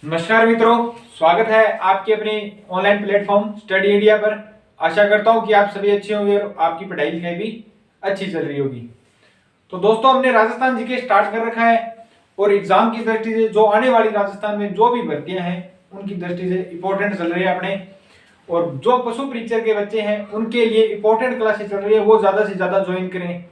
नमस्कार मित्रों, स्वागत है आपके अपने ऑनलाइन प्लेटफॉर्म स्टडी इंडिया पर। आशा करता हूं कि आप सभी अच्छे होंगे और आपकी पढ़ाई लिखाई भी अच्छी चल रही होगी। तो दोस्तों, हमने राजस्थान जीके स्टार्ट कर रखा है और एग्जाम की दृष्टि से जो आने वाली राजस्थान में जो भी भर्तियां हैं उनकी दृष्टि से इंपॉर्टेंट चल रही है अपने। और जो पशु परीक्षक के बच्चे हैं उनके लिए इंपॉर्टेंट क्लासेस चल रही है, वो ज्यादा से ज्यादा ज्वाइन करें।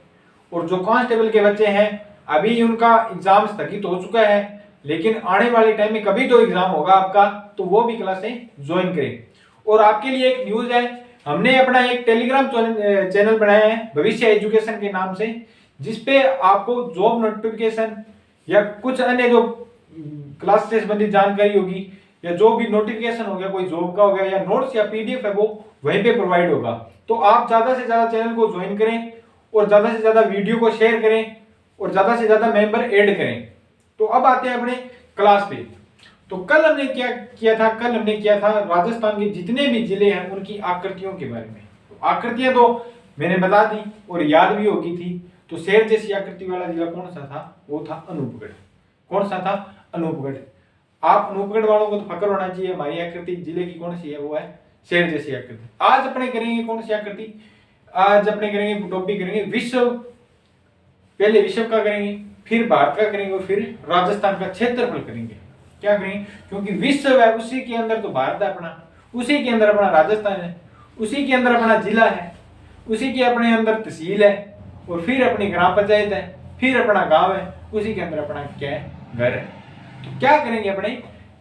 और जो कांस्टेबल के बच्चे हैं अभी उनका एग्जाम स्थगित हो चुका है, लेकिन आने वाले टाइम में कभी तो एग्जाम होगा आपका, तो वो भी क्लासें ज्वाइन करें। और आपके लिए एक न्यूज है, हमने अपना एक टेलीग्राम चैनल बनाया है भविष्य एजुकेशन के नाम से, जिसपे आपको जॉब नोटिफिकेशन या कुछ अन्य जो क्लास से संबंधित जानकारी होगी या जो भी नोटिफिकेशन हो गया, कोई जॉब का हो गया या नोट्स या पीडीएफ है, वो वहीं पे प्रोवाइड होगा। तो आप ज्यादा से ज्यादा चैनल को ज्वाइन करें और ज्यादा से ज्यादा वीडियो को शेयर करें और ज्यादा से ज्यादा मेंबर ऐड करें। तो अब आते हैं अपने क्लास पे। तो कल हमने क्या किया था? कल हमने किया था राजस्थान के जितने भी जिले हैं उनकी आकृतियों के बारे में। तो आकृतियां तो मैंने बता दी और याद भी होगी थी। तो शेर जैसी आकृति वाला जिला कौन सा था? वो था अनूपगढ़। कौन सा था? अनूपगढ़। आप अनूपगढ़ वालों को तो फक्र होना चाहिए, हमारी आकृति जिले की कौन सी है? वो है शेर जैसी आकृति। आज अपने करेंगे कौन सी आकृति? आज अपने करेंगे टॉपिक करेंगे विश्व। पहले विश्व का करेंगे, फिर भारत का करेंगे और फिर राजस्थान का क्षेत्रफल करेंगे। क्या करेंगे? क्योंकि विश्व है, उसी के अंदर तो भारत है अपना, उसी के अंदर अपना राजस्थान है, उसी के अंदर अपना जिला है, उसी के अपने अंदर तहसील है और फिर अपनी ग्राम पंचायत है, फिर अपना गांव है, उसी के अंदर अपना क्या है? घर है। तो क्या करेंगे अपने?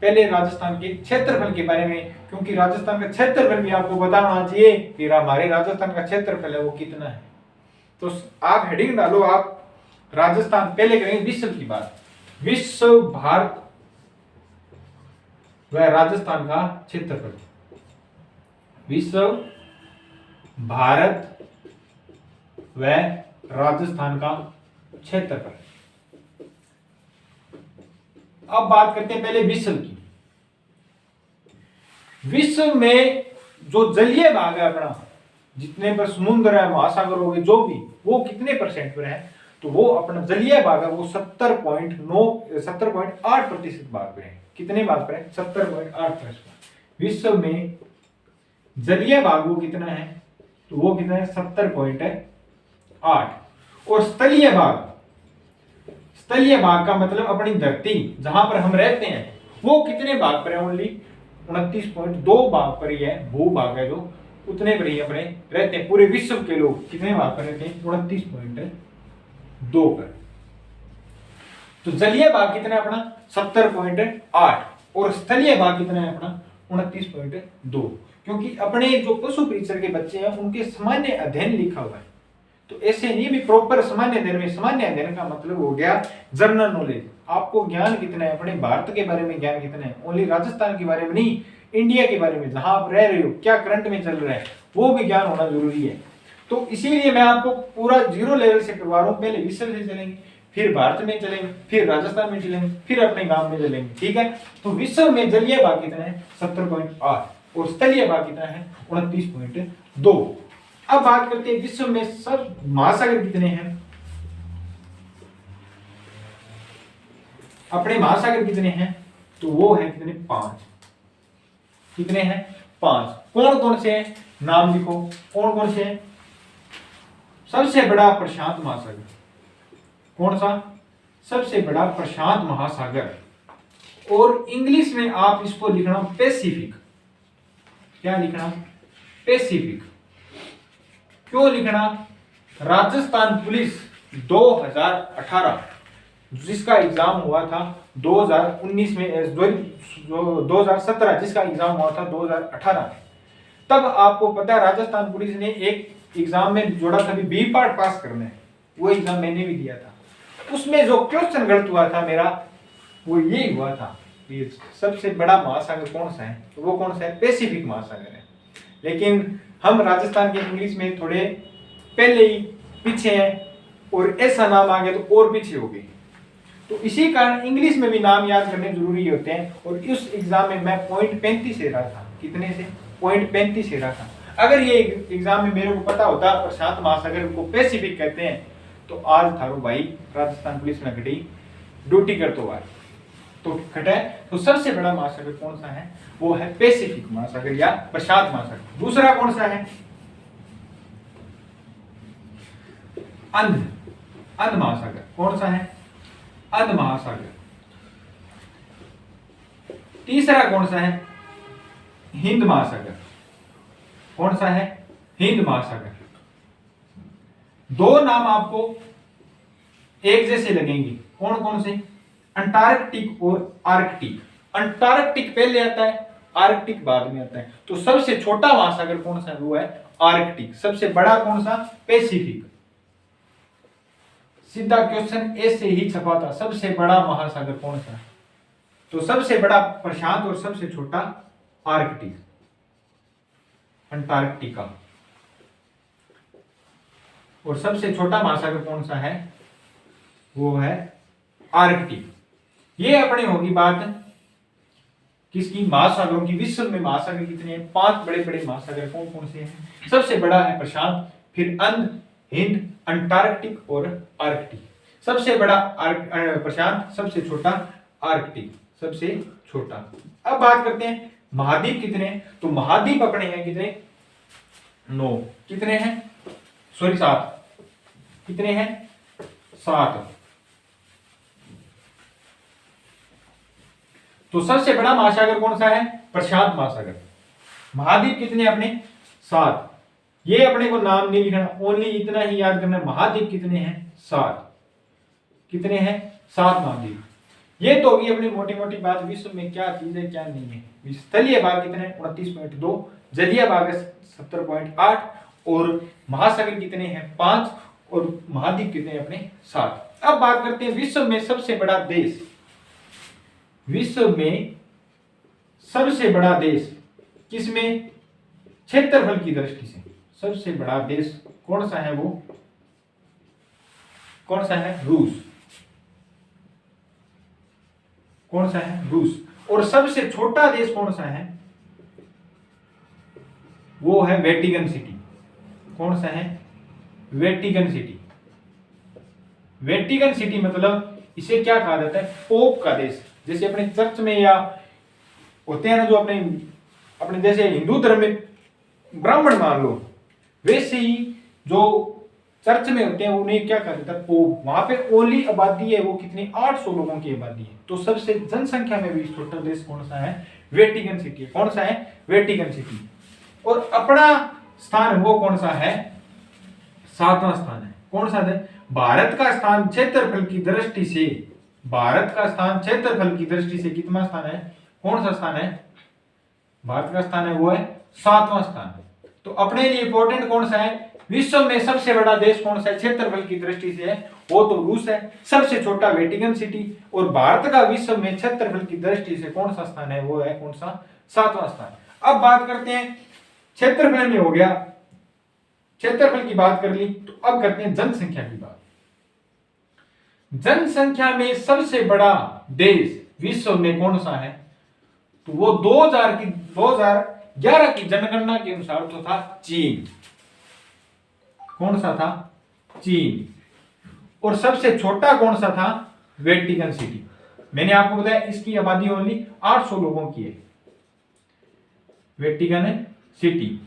पहले राजस्थान के क्षेत्रफल के बारे में, क्योंकि राजस्थान का क्षेत्रफल भी आपको पता होना चाहिए। फिर हमारे राजस्थान का क्षेत्रफल है वो कितना है। तो आप हेडिंग डालो, आप राजस्थान। पहले करेंगे विश्व की बात। विश्व, भारत व राजस्थान का क्षेत्रफल। विश्व, भारत व राजस्थान का क्षेत्रफल। अब बात करते हैं पहले विश्व की। विश्व में जो जलीय भाग है अपना, जितने पर समुद्र है, महासागर हो गए, जो भी, वो कितने परसेंट पर है? तो वो अपना जलीय भाग है वो 70.8% भाग पे है। कितने भाग पर है? 70.8%। विश्व में जलीय भाग वो कितना है? तो वो कितना है? 70.8। और स्थलीय भाग, स्थलीय भाग का मतलब अपनी धरती जहां पर हम रहते हैं, वो कितने भाग पर है? ओनली 29.2 भाग पर ही है। भू भाग है जो उतने पर ही अपने रहते हैं। पूरे विश्व के लोग कितने भाग पर रहते हैं? 29.2 पर। तो जलीय भाग कितना है अपना? 70.8 और स्थलीय भाग कितना है अपना? 29.2। क्योंकि अपने जो पशु परीक्षण के बच्चे हैं उनके सामान्य अध्ययन लिखा हुआ है। तो ऐसे नहीं भी प्रॉपर सामान्य अध्ययन में, सामान्य अध्ययन का मतलब हो गया जनरल नॉलेज। आपको ज्ञान कितना है? अपने भारत के बारे में ज्ञान कितना है? ओनली राजस्थान के बारे में नहीं, इंडिया के बारे में, जहां आप रह रहे हो, क्या करंट में चल रहा है, वो भी ज्ञान होना जरूरी है। तो इसीलिए मैं आपको पूरा जीरो लेवल से करवा रहा हूं। पहले विश्व से चलेंगे, फिर भारत में चलेंगे, फिर राजस्थान में चलेंगे, फिर अपने गांव में चलेंगे। ठीक है? तो विश्व में जलीय भाग कितना है? 70.8 और स्थलीय भाग कितना है? 29.2। अब बात करते हैं विश्व में सब महासागर कितने हैं। अपने महासागर कितने हैं? तो वो है कितने? 5। कितने हैं? 5। कौन कौन से हैं? नाम लिखो, कौन कौन से हैं? सबसे बड़ा प्रशांत महासागर। कौन सा? सबसे बड़ा प्रशांत महासागर। और इंग्लिश में आप इसको लिखना पैसिफिक। क्या लिखना? पैसिफिक। क्यों लिखना? राजस्थान पुलिस 2018 जिसका एग्जाम हुआ था 2019 में, 2017 जिसका एग्जाम हुआ था 2018 में, तब आपको पता है राजस्थान पुलिस ने एक एग्जाम में जोड़ा था बी पार्ट पास करना है। वो एग्जाम मैंने भी दिया था। उसमें जो क्वेश्चन गलत हुआ था मेरा, वो ये हुआ था कि सबसे बड़ा महासागर कौन सा है? तो वो कौन सा है? पैसिफिक महासागर है। लेकिन हम राजस्थान के इंग्लिश में थोड़े पहले ही पीछे हैं और ऐसा नाम आ गया तो और पीछे हो गए। तो इसी कारण इंग्लिश में भी नाम याद करने जरूरी होते हैं। और इस एग्जाम में मैं 0.35 से रहा था। कितने से? 0.35 से रहा था। अगर ये एग्जाम में मेरे को पता होता प्रशांत महासागर को पैसिफिक कहते हैं, तो आज थारू भाई राजस्थान पुलिस में घटी ड्यूटी करते हुआ। तो घटा है। तो सबसे बड़ा महासागर कौन सा है? वो है पैसिफिक महासागर या प्रशांत महासागर। दूसरा कौन सा है? अंध महासागर। कौन सा है? अंध महासागर। तीसरा कौन सा है? हिंद महासागर। कौन सा है? हिंद महासागर। दो नाम आपको एक जैसे लगेंगे, कौन कौन से? अंटार्कटिक और आर्कटिक। अंटार्कटिक पहले आता है, आर्कटिक बाद में आता है। तो सबसे छोटा महासागर कौन सा है? वो है आर्कटिक। सबसे बड़ा कौन सा? पैसिफिक। सीधा क्वेश्चन ऐसे ही छपा था, सबसे बड़ा महासागर कौन सा है? तो सबसे बड़ा प्रशांत और सबसे छोटा आर्कटिक, अंटार्कटिका। और सबसे छोटा महासागर कौन सा है? वो है आर्कटिक। ये अपनी होगी बात किसकी? महासागरों की। विश्व में महासागर कितने हैं? 5 बड़े बड़े महासागर कौन कौन से हैं? सबसे बड़ा है प्रशांत, फिर अंध, हिंद, अंटार्कटिक और आर्कटिक। सबसे बड़ा प्रशांत, सबसे छोटा आर्कटिक, सबसे छोटा। अब बात करते हैं महाद्वीप कितने हैं? तो महाद्वीप अपने हैं कितने? 9। कितने हैं? सॉरी 7। कितने हैं? 7। तो सबसे बड़ा महासागर कौन सा है? प्रशांत महासागर। महाद्वीप कितने अपने? 7। ये अपने को नाम नहीं लिखना, ओनली इतना ही याद करना, महाद्वीप कितने हैं? 7। कितने हैं? 7 महाद्वीप। ये तो होगी अपनी मोटी मोटी बात, विश्व में क्या चीज है क्या नहीं है। स्थलीय भाग कितने? 29.2, जलीय भाग 70.8 और महासागर कितने हैं? 5 और महाद्वीप कितने हैं अपने? 7। अब बात करते हैं विश्व में सबसे बड़ा देश। विश्व में सबसे बड़ा देश किसमें? क्षेत्रफल की दृष्टि से सबसे बड़ा देश कौन सा है? वो कौन सा है? रूस। कौन सा है? रूस। और सबसे छोटा देश कौन सा है? वो है वेटिकन सिटी। कौन सा है? Vatican city. वेटिकन सिटी मतलब इसे क्या कहा जाता है? पोप का देश। जैसे अपने चर्च में या होते हैं ना जो अपने जैसे हिंदू धर्म में ब्राह्मण मान लो, वैसे ही जो चर्च में होते हैं उन्हें क्या कहा जाता है? पोप। वहां पे ओनली आबादी है वो कितनी? 800 लोगों की आबादी है। तो सबसे जनसंख्या में भी छोटा देश कौन सा है? Vatican city. कौन सा है? Vatican city. और अपना स्थान वो कौन सा है? 7वां स्थान है। कौन सा है? भारत का स्थान क्षेत्रफल की दृष्टि से, भारत का स्थान क्षेत्रफल की दृष्टि से कितना स्थान है? कौन सा स्थान है? भारत का स्थान है वो है 7वां स्थान। तो अपने लिए इंपॉर्टेंट कौन सा है? विश्व में सबसे बड़ा देश कौन सा है क्षेत्रफल की दृष्टि से? है वो तो रूस है। सबसे छोटा वेटिकन सिटी। और भारत का विश्व में क्षेत्रफल की दृष्टि से कौन सा स्थान है? वो है कौन सा? 7वां स्थान। अब बात करते हैं क्षेत्रफल में हो गया, क्षेत्रफल की बात कर ली, तो अब करते हैं जनसंख्या की बात। जनसंख्या में सबसे बड़ा देश विश्व में कौन सा है? तो वो 2011 की जनगणना के अनुसार तो था चीन। कौन सा था? चीन। और सबसे छोटा कौन सा था? Vatican city. मैंने आपको बताया इसकी आबादी ओनली 800 लोगों की है, वेटिकन सिटी।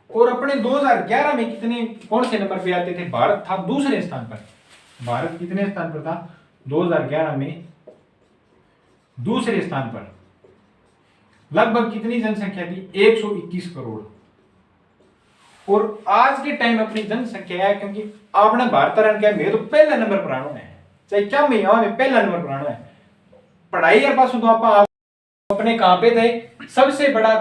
और अपने 2011 में कितने कौन से नंबर पे आते थे? भारत था दूसरे स्थान पर। भारत कितने स्थान पर था? 2011 में दूसरे स्थान पर। लगभग कितनी जनसंख्या थी? 121 करोड़। और आज के टाइम अपनी जनसंख्या है, क्योंकि आपने भारत क्या मैं तो पहला नंबर पर आना है, चाहे क्या महीना में पहला नंबर पर आना है। पढ़ाई के पास तो आप अपने कहां पे थे? सबसे बड़ा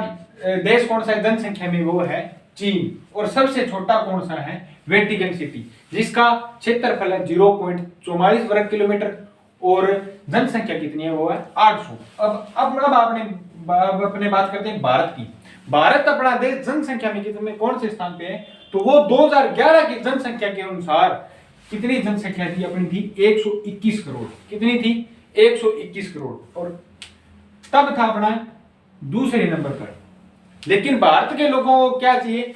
देश कौन सा है जनसंख्या में? वो है चीन। और सबसे छोटा कौन सा है? वेटिकन सिटी, जिसका क्षेत्रफल है 0.44 वर्ग किलोमीटर और जनसंख्या कितनी है? वो है 800। अब आपने अपने बात करते हैं भारत की। भारत अपना देश जनसंख्या में कितने कौन से स्थान पे है? तो वो 2011 की जनसंख्या के अनुसार कितनी जनसंख्या थी अपनी? थी 121 करोड़। कितनी थी? 121 करोड़। और तब था अपना दूसरे नंबर पर। लेकिन भारत के लोगों को क्या चाहिए?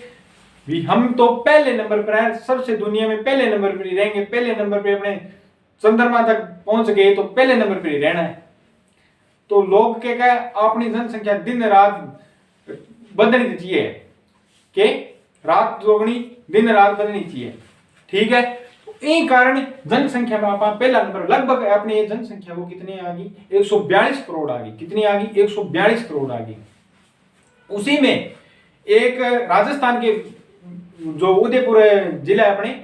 भी हम तो पहले नंबर पर है, सबसे दुनिया में पहले नंबर पर ही रहेंगे, पहले नंबर पर अपने चंद्रमा तक पहुंच गए तो पहले नंबर पर ही रहना है। तो लोग क्या अपनी जनसंख्या दिन रात बदलनी चाहिए कि रात दोगुनी दिन रात बदलनी चाहिए। ठीक है, तो यही कारण जनसंख्या में आप पहला नंबर लगभग अपनी ये जनसंख्या वो कितनी आ गई 142 करोड़ आ गई। कितनी आ गई 142 करोड़ आ गई। उसी में एक राजस्थान के जो उदयपुर जिला है अपने,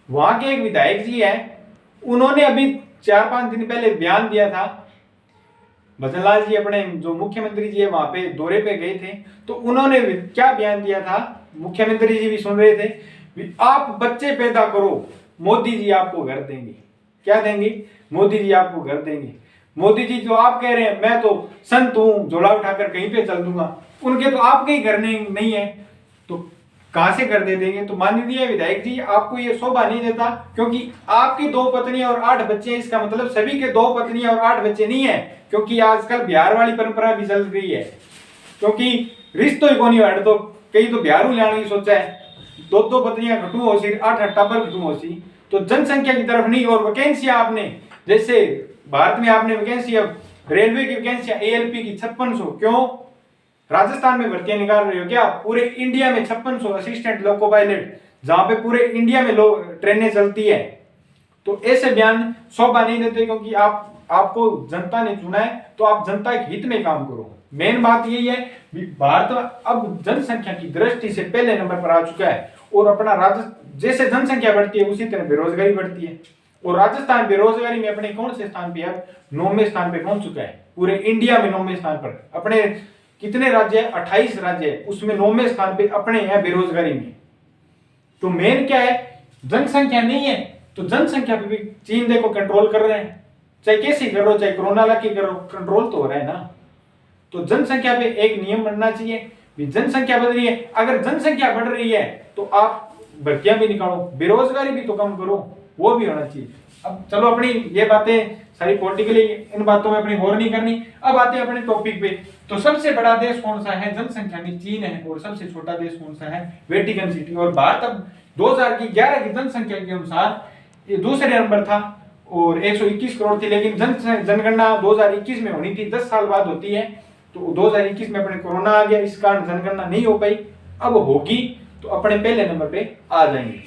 वहां के एक विधायक जी है, उन्होंने अभी 4-5 दिन पहले बयान दिया था। भजनलाल जी अपने जो मुख्यमंत्री जी है वहां पे दौरे पे गए थे, तो उन्होंने क्या बयान दिया था, मुख्यमंत्री जी भी सुन रहे थे, आप बच्चे पैदा करो मोदी जी आपको घर देंगे। क्या देंगे? मोदी जी आपको घर देंगे। मोदी जी जो आप कह रहे हैं मैं तो संत हूं, झोला उठाकर कहीं पे चल दूंगा, उनके तो आपके ही घर नहीं है, तो कहां से कर दे देंगे? तो माननीय विधायक जी आपको ये शोभा नहीं देता, क्योंकि आपकी 2 पत्नी और 8 बच्चे, इसका मतलब सभी के 2 पत्नी और 8 बच्चे नहीं है, क्योंकि आजकल बिहार वाली परंपरा भी चल रही है, क्योंकि रिश्तो ही कोनी हट, तो कई तो बिहार लाने की सोचा है, 2 पत्नियां घटू हो सी, 8 टब्बर घटू हो सी, तो जनसंख्या की तरफ नहीं। और वैकेंसी आपने जैसे भारत में आपने वैकेंसी, अब रेलवे की वैकेंसी ALP की 5600, क्यों राजस्थान में भर्तियां निकाल रहे हो क्या? पूरे इंडिया में 5600 असिस्टेंट लोको पायलट, जहां पे पूरे इंडिया में ट्रेनें चलती है। तो ऐसे बयान शोभा नहीं देते, क्योंकि आपको जनता ने चुना है, तो आप जनता के हित में काम करो। मेन बात यही है, भारत अब जनसंख्या की दृष्टि से पहले नंबर पर आ चुका है, और अपना जैसे जनसंख्या बढ़ती है उसी तरह बेरोजगारी बढ़ती है, और राजस्थान बेरोजगारी में अपने कौन से स्थान पे, अब 9वें स्थान पे पहुंच चुका है। पूरे इंडिया में 9वें स्थान पर, अपने कितने राज्य है? 28 राज्य है, उसमें 9वें स्थान पे अपने हैं बेरोजगारी में। तो मेन क्या है? जनसंख्या नहीं है, तो जनसंख्या पे भी चीन देखो कंट्रोल कर रहे हैं, चाहे कैसी करो, चाहे कोरोना ला के करो, कंट्रोल तो हो रहा है ना। तो जनसंख्या पे एक नियम बनना चाहिए, जनसंख्या बढ़ रही है, अगर जनसंख्या बढ़ रही है तो आप भर्तियां भी निकालो, बेरोजगारी भी तो कम करो, वो भी होना चाहिए। अब चलो अपनी ये बातें सारी पॉलिटिकली, इन बातों में अपनी गौर नहीं करनी। अब आते हैं अपने टॉपिक पे। तो सबसे बड़ा देश कौन सा है जनसंख्या में? चीन है। और सबसे छोटा देश कौन सा है? Vatican city. और भारत अब 2011 की जनसंख्या के अनुसार ये दूसरे नंबर था और 121 करोड़ थी, लेकिन जनगणना 2021 में होनी थी, 10 साल बाद होती है, तो 2021 में अपने कोरोना आ गया, इस कारण जनगणना नहीं हो पाई। अब होगी तो अपने पहले नंबर पे आ जाएंगे।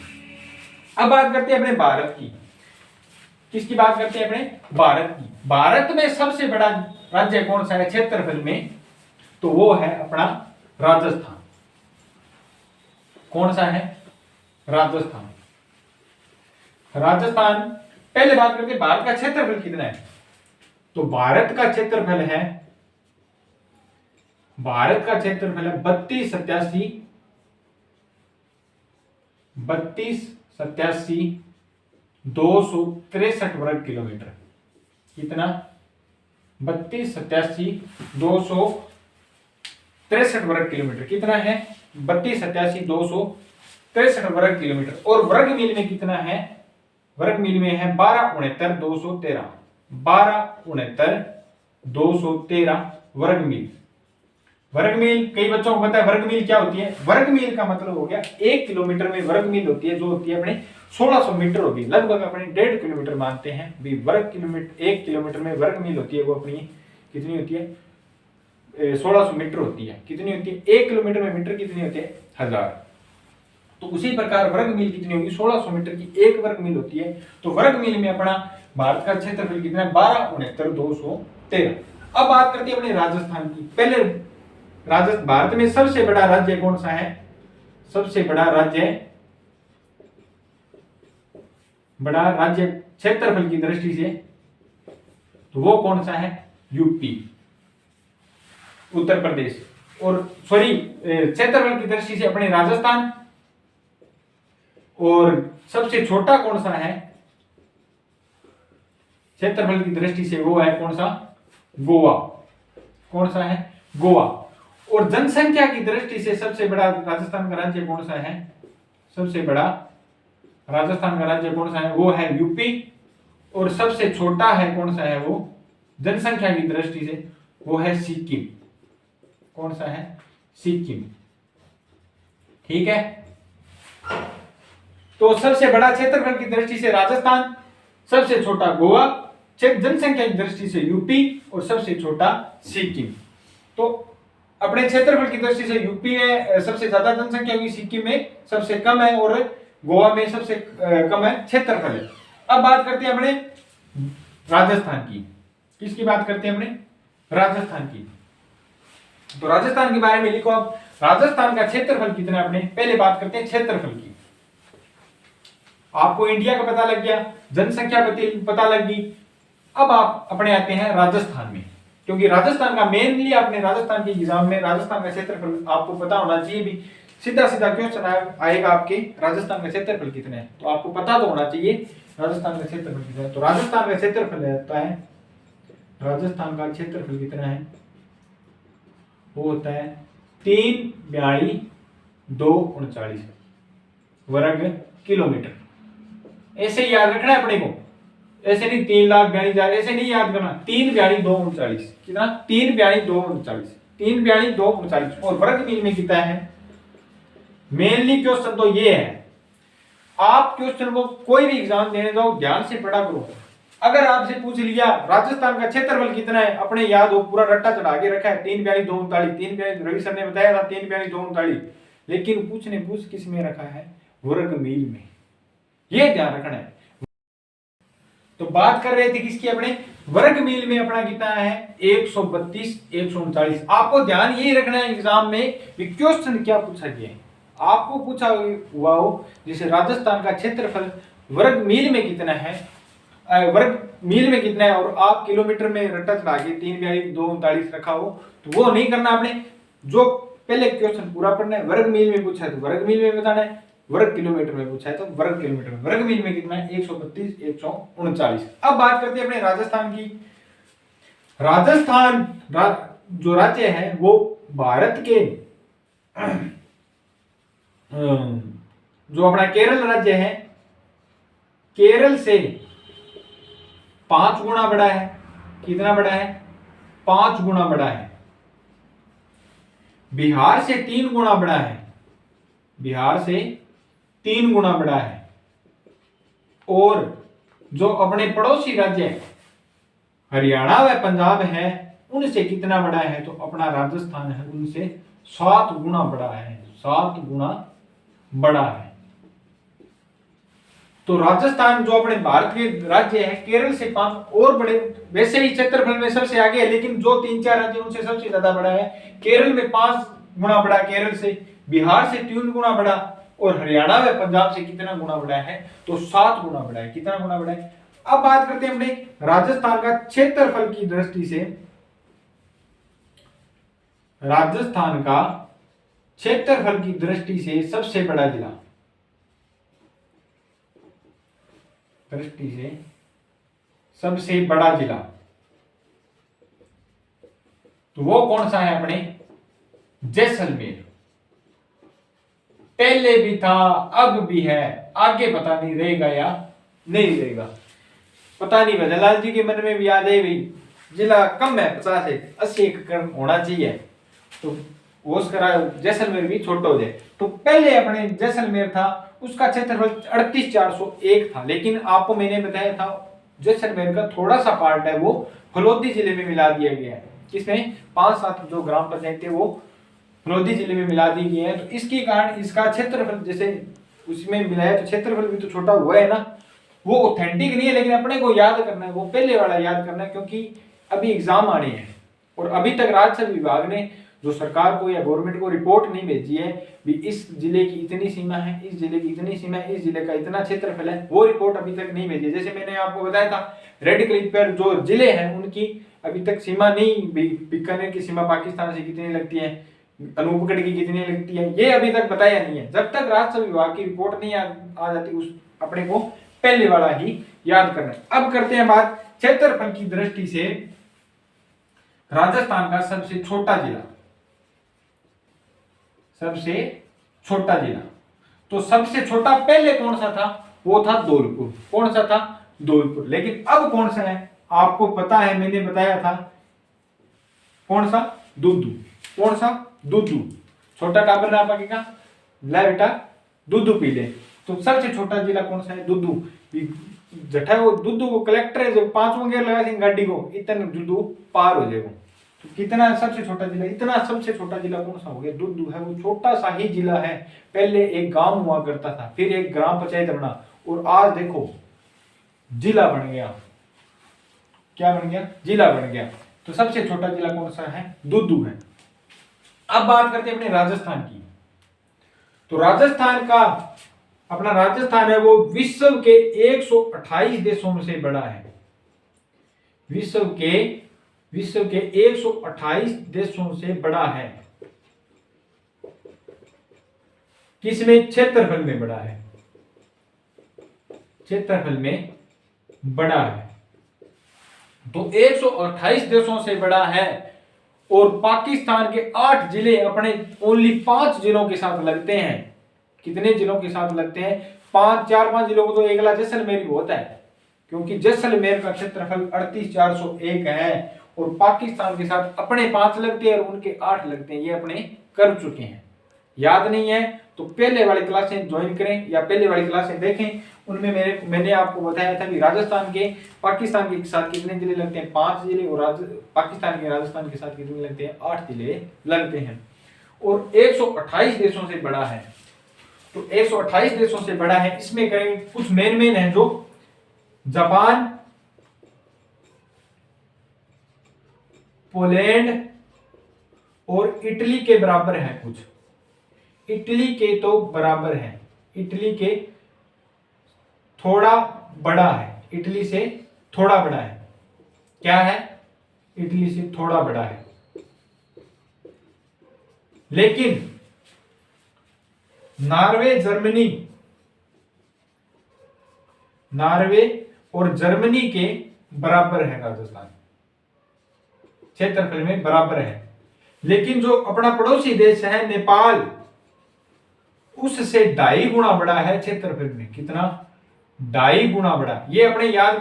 अब बात करते हैं अपने भारत की। किसकी बात करते हैं? अपने भारत की। भारत में सबसे बड़ा राज्य कौन सा है क्षेत्रफल में? तो वो है अपना राजस्थान। कौन सा है? राजस्थान। राजस्थान। पहले बात करते हैं भारत का क्षेत्रफल कितना है। तो भारत का क्षेत्रफल है 263 वर्ग किलोमीटर। कितना? 263 वर्ग किलोमीटर। कितना है? 263 वर्ग किलोमीटर। और वर्ग मील में कितना है? वर्ग मील में है 1269 213 वर्ग मील। वर्ग मील कई बच्चों को पता है वर्ग मील क्या होती है। वर्ग मील का मतलब हो गया 1 किलोमीटर में वर्ग मील होती है, जो होती है अपने 1600 मीटर होगी, लगभग अपने 1.5 किलोमीटर मानते हैं भी। वर्ग किलोमीटर 1 किलोमीटर में वर्ग मील होती है, वो अपनी कितनी होती है? 1600 मीटर होती है। कितनी होती है? 1 किलोमीटर में मीटर कितनी होती है? 1000। तो उसी प्रकार वर्ग मील कितनी होगी? 1600 मीटर की 1 वर्ग मील होती है। तो वर्ग मील में अपना भारत का क्षेत्रफल कितना है? 1269 अब बात करते हैं अपने राजस्थान की। पहले भारत में सबसे बड़ा राज्य कौन सा है? सबसे बड़ा राज्य क्षेत्रफल की दृष्टि से तो वो कौन सा है? यूपी, उत्तर प्रदेश। और सॉरी, क्षेत्रफल की दृष्टि से अपने राजस्थान। और सबसे छोटा कौन सा है क्षेत्रफल की दृष्टि से? वो है कौन सा? गोवा। कौन सा है? गोवा। और जनसंख्या की दृष्टि से सबसे बड़ा राजस्थान का राज्य कौन सा है? सबसे बड़ा राजस्थान का राज्य कौन सा है? वो है यूपी। और सबसे छोटा है कौन सा है? वो जनसंख्या की दृष्टि से वो है सिक्किम। कौन सा है? सिक्किम। ठीक है, तो सबसे बड़ा क्षेत्रफल की दृष्टि से राजस्थान, सबसे छोटा गोवा जनसंख्या की दृष्टि से यूपी और सबसे छोटा सिक्किम। तो अपने क्षेत्रफल की दृष्टि से यूपी में सबसे ज्यादा जनसंख्या होगी, सिक्किम में सबसे कम है और गोवा में सबसे कम है क्षेत्रफल है। अब बात करते हैं अपने राजस्थान की। किसकी बात करते हैं अपने? राजस्थान की। तो राजस्थान के बारे में लिखो आप, राजस्थान का क्षेत्रफल कितना है अपने। पहले बात करते हैं क्षेत्रफल की। आपको इंडिया का पता लग गया, जनसंख्या पता लग गई। अब आप अपने आते हैं राजस्थान में, क्योंकि राजस्थान का मेनली आपने राजस्थान के एग्जाम में राजस्थान का क्षेत्रफल आपको पता होना चाहिए। भी सीधा सीधा क्वेश्चन आएगा आपके, राजस्थान का क्षेत्रफल कितना है, तो आपको पता तो होना चाहिए राजस्थान का क्षेत्रफल कितना है। तो राजस्थान का क्षेत्रफल होता है, राजस्थान का क्षेत्रफल कितना है, वो होता है 34239 वर्ग किलोमीटर। ऐसे याद रखना है अपने को, ऐसे नहीं 3,42,000 ऐसे नहीं याद करना। 3,42,39 कितना? 3,42,39 3,42,39 और वर्ग मील में कितना है? मेनली क्वेश्चन तो ये है, आप क्वेश्चन को कोई भी एग्जाम देने जाओ ध्यान से पढ़ा करो। अगर आपसे पूछ लिया राजस्थान का क्षेत्रफल कितना है, अपने याद हो पूरा रट्टा चढ़ा के रखा है 3,42,39 3,42 रवि सर ने बताया था 3,42,39, लेकिन पूछ किस में रखा है? वर्ग मील में। ये ध्यान रखना है। तो बात कर रहे थे किसकी? अपने वर्ग मील में अपना कितना है? 132 139। आपको ध्यान यही रखना है एग्जाम में क्वेश्चन क्या पूछा गया है। आपको पूछा हुआ हो जैसे राजस्थान का क्षेत्रफल वर्ग मील में कितना है, वर्ग मील में कितना है, और आप किलोमीटर में रट्टा चढ़ा के 3,42,39 रखा हो, तो वो नहीं करना। आपने जो पहले क्वेश्चन पूरा पढ़ना है। वर्ग मील में पूछा है तो वर्ग मील में बताना है, वर्ग किलोमीटर में पूछा है तो वर्ग किलोमीटर में। वर्ग मील में कितना है? 132 139। अब बात करते हैं अपने राजस्थान की। राजस्थान जो राज्य है वो भारत के जो अपना केरल राज्य है, केरल से 5 गुना बड़ा है। कितना बड़ा है? 5 गुना बड़ा है। बिहार से 3 गुना बड़ा है, बिहार से 3 गुना बड़ा है। और जो अपने पड़ोसी राज्य हरियाणा व पंजाब है उनसे कितना बड़ा है? तो अपना राजस्थान है उनसे 7 गुना बड़ा है, 7 गुना बड़ा है। तो राजस्थान जो अपने भारत के राज्य है केरल से 5 और बड़े, वैसे ही क्षेत्रफल में सबसे आगे है, लेकिन जो 3-4 राज्य उनसे सबसे ज्यादा बड़ा है। केरल में 5 गुना बड़ा केरल से, बिहार से 3 गुना बड़ा, और हरियाणा व पंजाब से कितना गुना बड़ा है? तो 7 गुना बड़ा है। कितना गुना बड़ा है? अब बात करते हैं अपने राजस्थान का क्षेत्रफल की दृष्टि से। राजस्थान का क्षेत्रफल की दृष्टि से सबसे बड़ा जिला, दृष्टि से सबसे बड़ा जिला तो वो कौन सा है अपने? जैसलमेर। पहले भी था, अब भी है, आगे पता नहीं रहेगा या नहीं रहेगा, पता नहीं। भजनलाल जी के मन में भी आ जाए भाई जिला कम है, 50 से 80 एकड़ होना चाहिए, तो वो उसका जैसलमेर भी छोटा हो जाए। तो पहले अपने जैसलमेर था, उसका क्षेत्रफल 38,401 था, लेकिन आपको मैंने बताया था जैसलमेर का थोड़ा सा पार्ट है वो फलोदी जिले में मिला दिया गया है। किसमें? 5-7 जो ग्राम पंचायत थे वो फलोदी जिले में मिला दी गई है। तो इसके कारण इसका क्षेत्रफल जैसे उसमें मिलाया तो क्षेत्रफल भी तो छोटा हुआ है ना, वो ऑथेंटिक नहीं है, लेकिन अपने को याद करना है, वो पहले वाला याद करना है, क्योंकि अभी एग्जाम आने हैं और अभी तक राजस्व विभाग ने जो सरकार को या गवर्नमेंट को रिपोर्ट नहीं भेजी है भी इस जिले की इतनी सीमा है, इस जिले की इतनी सीमा है, इस जिले का इतना क्षेत्रफल है, वो रिपोर्ट अभी तक नहीं भेजी। जैसे मैंने आपको बताया था रेड क्लिप पर जो जिले हैं उनकी अभी तक सीमा नहीं, बीकानेर की सीमा पाकिस्तान से कितनी लगती है, अनूपगढ़ की कितनी लगती है, ये अभी तक बताया नहीं है। जब तक राजस्व विभाग की रिपोर्ट नहीं आ जाती उस अपने को पहले वाला ही याद करना है। अब करते हैं बात क्षेत्रफल की दृष्टि से राजस्थान का सबसे छोटा जिला, सबसे छोटा जिला। तो सबसे छोटा पहले कौन सा था? वो था धौलपुर। कौन सा था? धौलपुर। लेकिन अब कौन सा है आपको पता है, मैंने बताया था कौन सा? दुद्दू। कौन सा? दुद्दू। छोटा टाबर ना पकेगा, ला बेटा दुद्दू पी ले। तो सबसे छोटा जिला कौन सा है? दुद्दू। जटा वो दुद्धू को कलेक्टर है, जब 5वां गियर लगा देंगे गाड़ी को इतना दुद्धू पार हो जाएगा। तो कितना सबसे छोटा जिला, इतना सबसे छोटा जिला कौन सा हो गया? दुद्धू है, वो छोटा सा ही जिला है। पहले एक गांव हुआ करता था, फिर एक ग्राम पंचायत बना, और आज देखो जिला बन गया। क्या बन गया? जिला बन गया। तो सबसे छोटा जिला कौन सा है? दुद्धू है। अब बात करते हैं अपने राजस्थान की। तो राजस्थान का, अपना राजस्थान है वो विश्व के 128 देशों में से बड़ा है। विश्व के 128 देशों से बड़ा है। किसमें? क्षेत्रफल में बड़ा है। क्षेत्रफल में बड़ा है। तो 128 देशों से बड़ा है। और पाकिस्तान के 8 जिले अपने ओनली 5 जिलों के साथ लगते हैं। कितने जिलों के साथ लगते हैं? 4-5 जिलों को तो एक जैसलमेर ही होता है, क्योंकि जैसलमेर का क्षेत्रफल 38,401 है। और पाकिस्तान के साथ अपने 5 लगते हैं और उनके 8 लगते हैं। ये अपने कर चुके हैं। याद नहीं है तो पहले वाली क्लासें ज्वाइन करें या पहले वाली क्लासें देखें। उनमें मैंने आपको बताया था कि राजस्थान के पाकिस्तान के साथ कितने जिले लगते हैं? 5 जिले। और पाकिस्तान के राजस्थान के साथ कितने लगते हैं? 8 जिले लगते हैं। और 128 देशों से बड़ा है। तो 128 देशों से बड़ा है। इसमें करेंगे कुछ मेन है, जो जापान, पोलैंड और इटली के बराबर है। कुछ इटली के तो बराबर है, इटली के थोड़ा बड़ा है, इटली से थोड़ा बड़ा है। क्या है? इटली से थोड़ा बड़ा है। लेकिन नॉर्वे और जर्मनी के बराबर है राजस्थान, क्षेत्रफल में बराबर है। लेकिन जो अपना पड़ोसी देश है नेपाल, उससे 2.5 गुना बड़ा है क्षेत्रफल में। कितना? 2.5 गुना बड़ा। ये अपने याद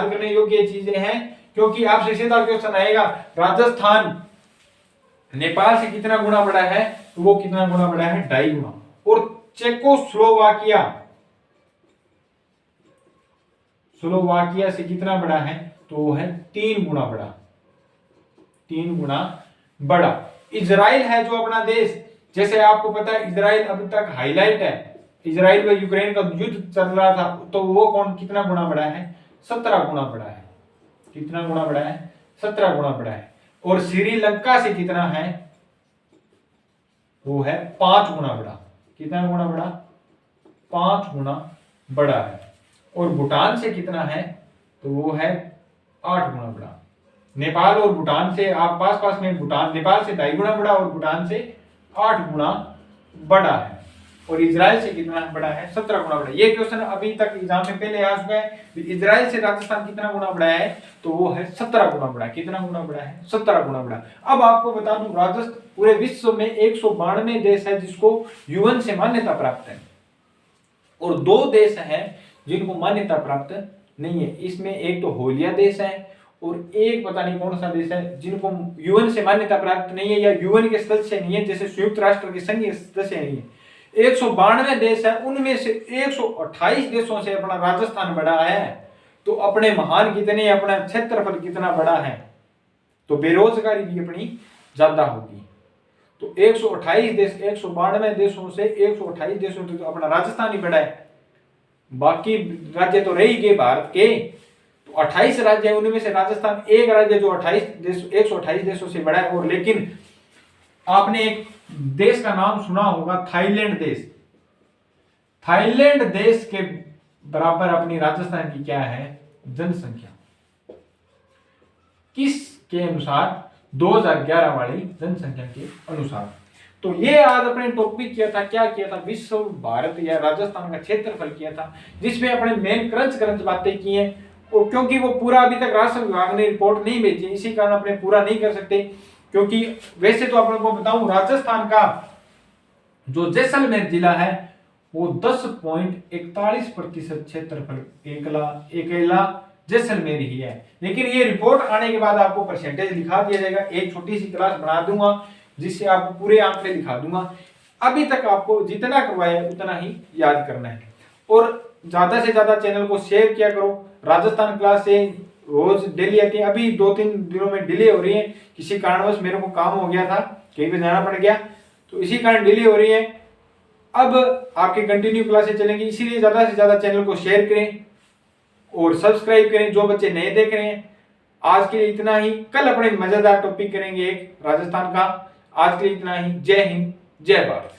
करने योग्य चीजें हैं, क्योंकि आपसे सीधा क्वेश्चन आएगा राजस्थान नेपाल से कितना गुना बड़ा है, तो वो कितना गुना बड़ा है? 2.5 गुना। और स्लोवाकिया से कितना बड़ा है, तो वो है 3 गुना बड़ा, 3 गुना बड़ा। इजराइल है जो अपना देश, जैसे आपको पता है इजराइल अभी तक हाईलाइट है, इजराइल व यूक्रेन का युद्ध चल रहा था, तो वो कितना गुना बड़ा है? 17 गुना बड़ा है। कितना गुना बड़ा है? 17 गुना बड़ा है। और श्रीलंका से कितना है? वो है 5 गुना बड़ा। कितना गुना बड़ा? 5 गुना बड़ा है। और भूटान से कितना है, तो वो है 8 गुना बड़ा। नेपाल और भूटान से आप पास में, भूटान नेपाल से 2.5 गुना बड़ा और भूटान से 8 गुना बड़ा है। और इजराइल से कितना बड़ा है? 17 गुना बड़ा। ये क्वेश्चन अभी तक एग्जाम में पहले आ चुका है। इजराइल से राजस्थान कितना गुना बड़ा है, तो वो है 17 गुना बड़ा। कितना गुना बड़ा है? 17 गुना बड़ा। अब आपको बता दूं, राजस्थान पूरे विश्व में 192 देश है जिसको यूएन से मान्यता प्राप्त है, और 2 देश हैं जिनको मान्यता प्राप्त नहीं है। इसमें एक तो होलिया देश है और एक पता नहीं कौन सा देश है जिनको यूएन से मान्यता प्राप्त नहीं है या यूएन के सदस्य नहीं है, जैसे संयुक्त राष्ट्र के संघीय सदस्य नहीं है। 192 देश है, उनमें से 128 देशों से अपना राजस्थान बड़ा है। तो अपने महान कितने, अपना क्षेत्रफल कितना बड़ा है, तो बेरोजगारी भी अपनी ज्यादा होगी। तो 128 देश, 192 देशों से 128 देशों से तो अपना राजस्थान ही बड़ा है। बाकी राज्य तो रह ही गए भारत के, तो 28 राज्य है, उनमें से राजस्थान एक राज्य जो 128 देशों से बड़ा है। और लेकिन आपने एक देश का नाम सुना होगा, थाईलैंड देश। थाईलैंड देश के बराबर अपनी राजस्थान की क्या है जनसंख्या, किसके अनुसार? 2011 वाली जनसंख्या के अनुसार। तो ये आज अपने टॉपिक किया था, क्या किया था? विश्व, भारत या राजस्थान का क्षेत्रफल किया था, जिसमें अपने मेन क्रंच बातें की हैं। और क्योंकि वो पूरा अभी तक राजस्व विभाग ने रिपोर्ट नहीं भेजी, इसी कारण अपने पूरा नहीं कर सकते। क्योंकि वैसे तो आप लोगों को बताऊं, राजस्थान का जो जैसलमेर जिला है वो 10.41% क्षेत्रफल अकेला जैसलमेर ही है। लेकिन ये रिपोर्ट आने के बाद आपको परसेंटेज लिखा दिया जाएगा। एक छोटी सी क्लास बना दूंगा जिससे आपको पूरे आंकड़े लिखा दूंगा। अभी तक आपको जितना करवाया उतना ही याद करना है। और ज़्यादा से ज़्यादा चैनल को शेयर किया करो। राजस्थान क्लास से रोज डेली आती है, अभी 2-3 दिनों में डिले हो रही है, किसी कारणवश मेरे को काम हो गया था, कहीं पे जाना पड़ गया, तो इसी कारण डिले हो रही है। अब आपकी कंटिन्यू क्लासेस चलेंगी, इसीलिए ज़्यादा से ज़्यादा चैनल को शेयर करें और सब्सक्राइब करें जो बच्चे नए देख रहे हैं। आज के लिए इतना ही, कल अपने मज़ेदार टॉपिक करेंगे एक राजस्थान का। आज के लिए इतना ही। जय हिंद, जय भारत।